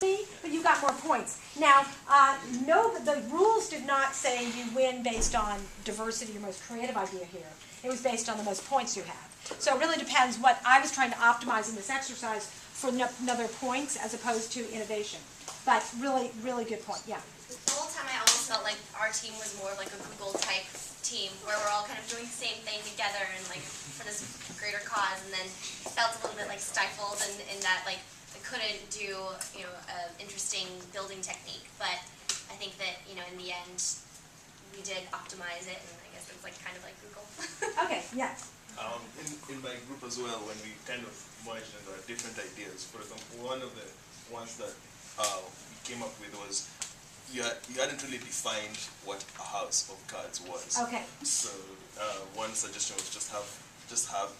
but you got more points. Now, no, the rules did not say you win based on diversity, your most creative idea here. It was based on the most points you have. So it really depends what I was trying to optimize in this exercise for another points as opposed to innovation. But really, really good point, yeah. The whole time I almost felt like our team was more like a Google type team where we're all kind of doing the same thing together and like for this greater cause, and then felt a little bit like stifled in that like I couldn't do an interesting building technique. But I think that in the end we did optimize it, and I guess it's like kind of like Google. Okay, yes. In my group as well, when we kind of merged and there are different ideas. For example, one of the ones that we came up with was you hadn't really defined what a house of cards was. Okay. So one suggestion was just have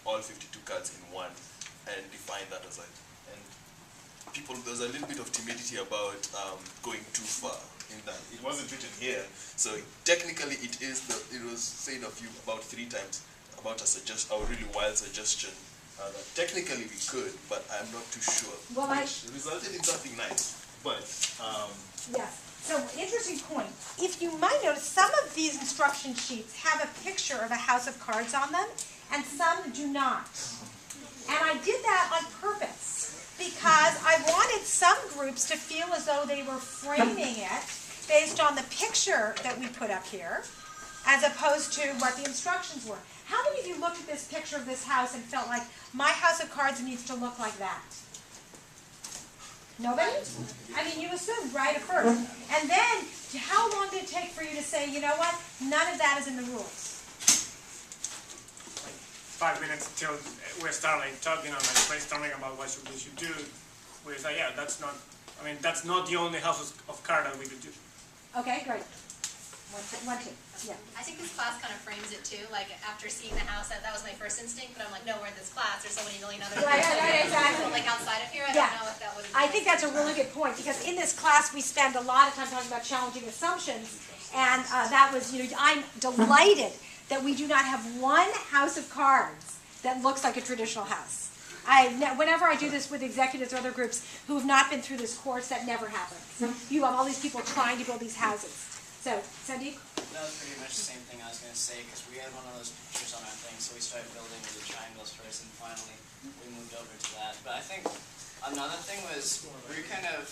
all 52 cards in one and define that as there's a little bit of timidity about going too far in that. It wasn't written here, so technically it was said of you about 3 times about a really wild suggestion that technically we could, but I'm not too sure. Well, which resulted in something nice, but yes. So, interesting point. If you might notice, some of these instruction sheets have a picture of a house of cards on them, and some do not. And I did that on purpose, because I wanted some groups to feel as though they were framing it based on the picture that we put up here, as opposed to what the instructions were. How many of you looked at this picture of this house and felt like, my house of cards needs to look like that? Nobody? I mean, you assumed right at first. And then, how long did it take for you to say, you know what, none of that is in the rules? Like 5 minutes until we start talking and brainstorming about what we should do. We say, yeah, that's not the only house of cards that we could do. Okay, great. One, two. Yeah. I think this class kind of frames it too. Like after seeing the house, that was my first instinct. But I'm like, no, we're in this class. There's so many million other Right, exactly. like outside of here. I Yeah. don't know if that would. I think that's a really good point, because in this class we spend a lot of time talking about challenging assumptions, and that was, I'm delighted that we do not have one house of cards that looks like a traditional house. Whenever I do this with executives or other groups who have not been through this course, that never happens. You have all these people trying to build these houses. So, Sandeep? That was pretty much the same thing I was going to say, because we had one of those pictures on our thing, so we started building with the triangles first, and finally we moved over to that. But I think another thing was we were kind of